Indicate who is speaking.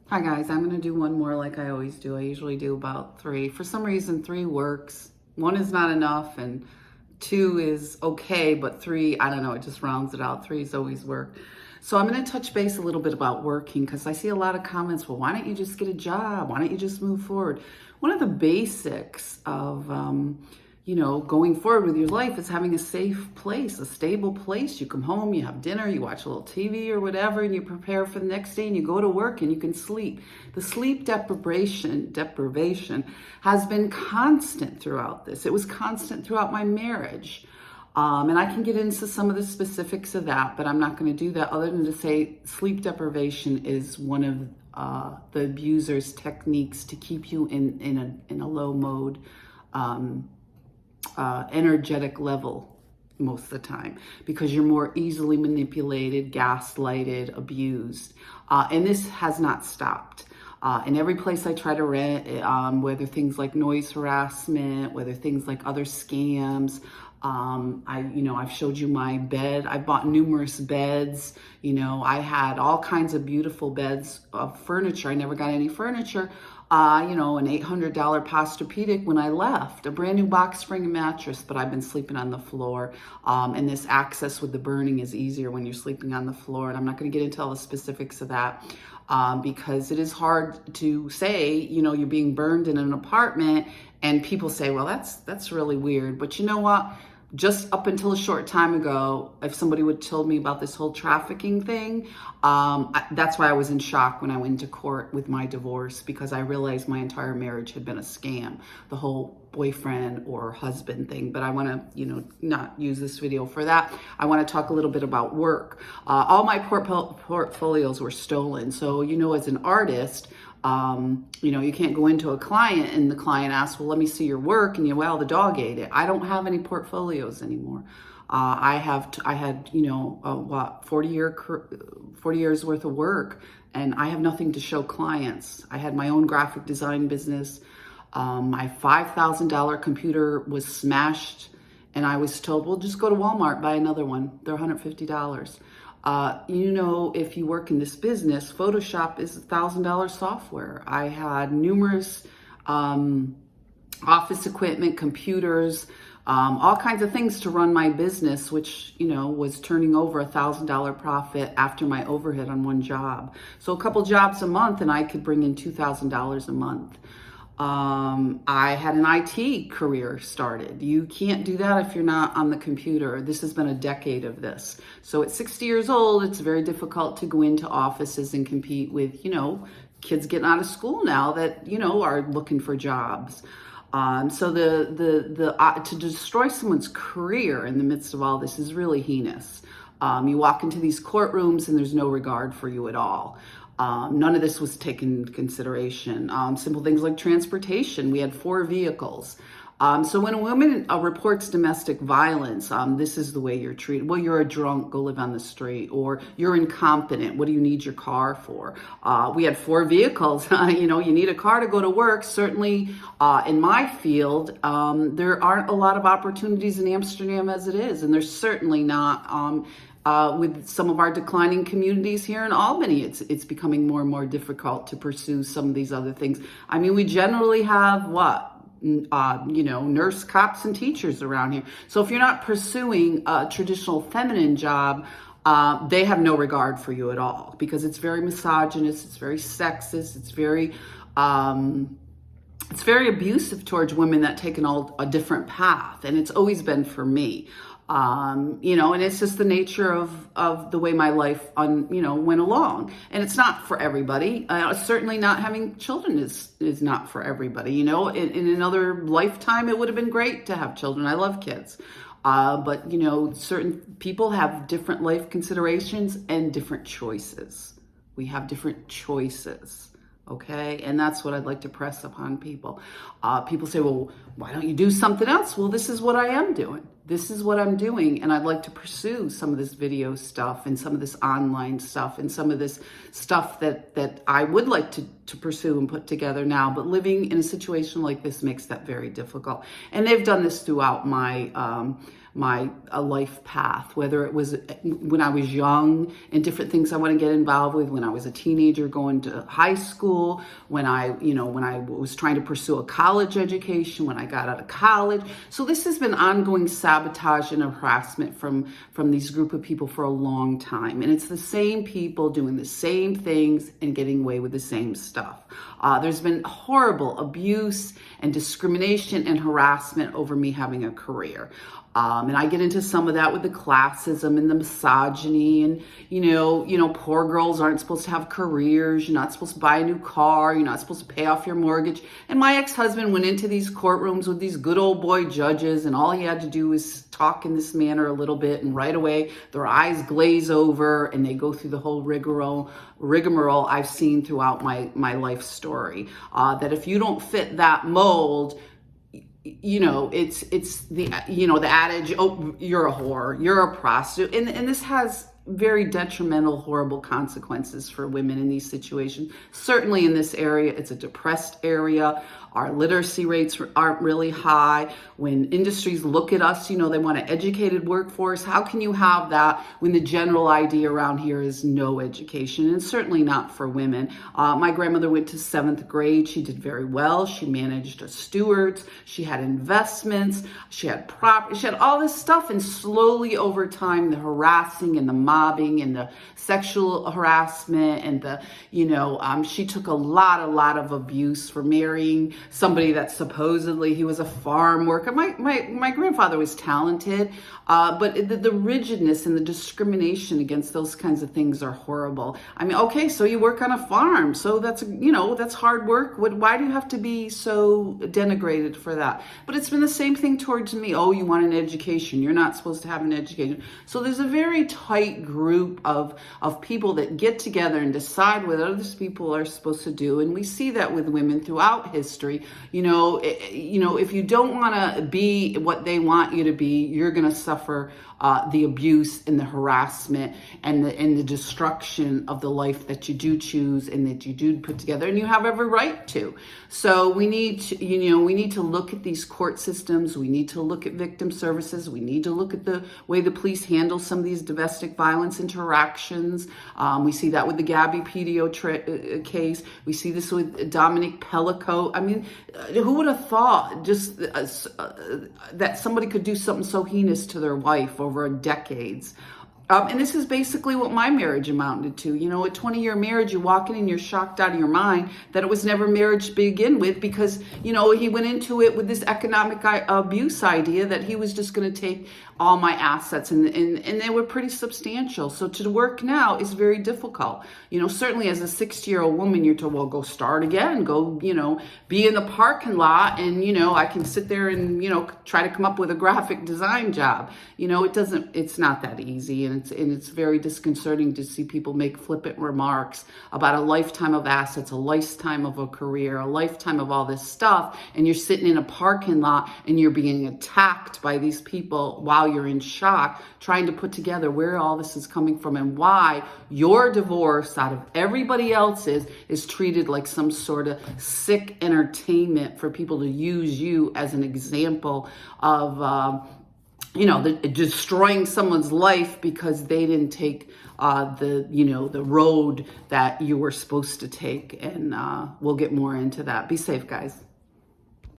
Speaker 1: Hi guys, I'm gonna do one more like I always do. I usually do about three. For some reason, three works. One is not enough, and two is okay, but three, I don't know, it just rounds it out. Three's always work. So I'm gonna touch base a little bit about working because I see a lot of comments, well, why don't you just get a job? Why don't you just move forward? One of the basics of going forward with your life is having a safe place, a stable place. You come home, you have dinner, you watch a little TV or whatever, and you prepare for the next day and you go to work and you can sleep. The sleep deprivation has been constant throughout this. It was constant throughout my marriage. And I can get into some of the specifics of that, but I'm not going to do that other than to say sleep deprivation is one of the abuser's techniques to keep you in a low mode, energetic level most of the time, because you're more easily manipulated, gaslighted, abused. And this has not stopped. In every place I try to rent, whether things like noise harassment, whether things like other scams, I've showed you my bed. I bought numerous beds. I had all kinds of beautiful beds of furniture. I never got any furniture. An $800 Posturepedic when I left, a brand new box spring mattress, but I've been sleeping on the floor. And this access with the burning is easier when you're sleeping on the floor. And I'm not going to get into all the specifics of that because it is hard to say, you're being burned in an apartment and people say, well, that's really weird. But you know what? Just up until a short time ago, if somebody would have told me about this whole trafficking thing, that's why I was in shock when I went to court with my divorce, because I realized my entire marriage had been a scam, the whole boyfriend or husband thing. But I want to, not use this video for that. I want to talk a little bit about work. All my portfolios were stolen. So, as an artist, you can't go into a client and the client asks, well, let me see your work. And well, the dog ate it. I don't have any portfolios anymore. I had 40 years worth of work, and I have nothing to show clients. I had my own graphic design business. My $5,000 computer was smashed, and I was told, well, just go to Walmart, buy another one. They're $150. If you work in this business, Photoshop is $1,000 software. I had numerous office equipment, computers, all kinds of things to run my business, which, was turning over $1,000 profit after my overhead on one job. So a couple jobs a month and I could bring in $2,000 a month. I had an IT career started. You can't do that if you're not on the computer. This has been a decade of this. So at 60 years old, it's very difficult to go into offices and compete with, kids getting out of school now that, are looking for jobs. So to destroy someone's career in the midst of all this is really heinous. You walk into these courtrooms and there's no regard for you at all. None of this was taken into consideration. Simple things like transportation. We had 4 vehicles. So when a woman reports domestic violence, this is the way you're treated. Well, you're a drunk, go live on the street. Or you're incompetent, what do you need your car for? We had 4 vehicles. You need a car to go to work. Certainly in my field, there aren't a lot of opportunities in Amsterdam as it is. And there's certainly not with some of our declining communities here in Albany. It's becoming more and more difficult to pursue some of these other things. I mean, we generally have nurse, cops, and teachers around here. So if you're not pursuing a traditional feminine job, they have no regard for you at all, because it's very misogynist, it's very sexist, it's very abusive towards women that take a different path. And it's always been for me. And it's just the nature of the way my life, went along. And it's not for everybody. Certainly not having children is not for everybody. In another lifetime, it would have been great to have children. I love kids. But certain people have different life considerations and different choices. We have different choices. Okay. And that's what I'd like to press upon people. People say, well, why don't you do something else? Well, this is what I am doing. This is what I'm doing. And I'd like to pursue some of this video stuff and some of this online stuff and some of this stuff that I would like to pursue and put together now. But living in a situation like this makes that very difficult. And they've done this throughout my my life path, whether it was when I was young and different things I want to get involved with, when I was a teenager going to high school, when I was trying to pursue a college education, when I got out of college. So this has been ongoing sabotage and harassment from these group of people for a long time. And it's the same people doing the same things and getting away with the same stuff. There's been horrible abuse and discrimination and harassment over me having a career. And I get into some of that with the classism and the misogyny and, poor girls aren't supposed to have careers. You're not supposed to buy a new car. You're not supposed to pay off your mortgage. And my ex-husband went into these courtrooms with these good old boy judges, and all he had to do was talk in this manner a little bit, and right away their eyes glaze over and they go through the whole rigmarole I've seen throughout my life story. That if you don't fit that mold, it's the adage, oh, you're a whore, you're a prostitute. And this has very detrimental, horrible consequences for women in these situations. Certainly in this area, it's a depressed area. Our literacy rates aren't really high. When industries look at us, they want an educated workforce. How can you have that when the general idea around here is no education, and certainly not for women? My grandmother went to 7th grade. She did very well. She managed a stewards. She had investments. She had property. She had all this stuff. And slowly over time, the harassing and the mobbing and the sexual harassment and she took a lot of abuse for marrying somebody that supposedly he was a farm worker. My grandfather was talented, but the rigidness and the discrimination against those kinds of things are horrible. I mean, okay, so you work on a farm, so that's hard work. Why do you have to be so denigrated for that? But it's been the same thing towards me. Oh, you want an education. You're not supposed to have an education. So there's a very tight group of people that get together and decide what other people are supposed to do. And we see that with women throughout history. If you don't want to be what they want you to be, you're going to suffer the abuse and the harassment and the destruction of the life that you do choose and that you do put together, and you have every right to. So we need to look at these court systems. We need to look at victim services. We need to look at the way the police handle some of these domestic violence interactions. We see that with the Gabby Pedio case. We see this with Dominic Pellico. I mean, who would have thought just that somebody could do something so heinous to their wife over decades? And this is basically what my marriage amounted to. A 20-year marriage, you walk in and you're shocked out of your mind that it was never marriage to begin with, because, he went into it with this economic abuse idea that he was just going to take all my assets, and they were pretty substantial. So to work now is very difficult. Certainly as a 60-year-old woman, you're told, well, go start again, go, be in the parking lot, and, I can sit there and, try to come up with a graphic design job. It's not that easy. And it's very disconcerting to see people make flippant remarks about a lifetime of assets, a lifetime of a career, a lifetime of all this stuff. And you're sitting in a parking lot and you're being attacked by these people while you're in shock, trying to put together where all this is coming from and why your divorce out of everybody else's is treated like some sort of sick entertainment for people to use you as an example of, destroying someone's life because they didn't take the road that you were supposed to take. And we'll get more into that. Be safe, guys.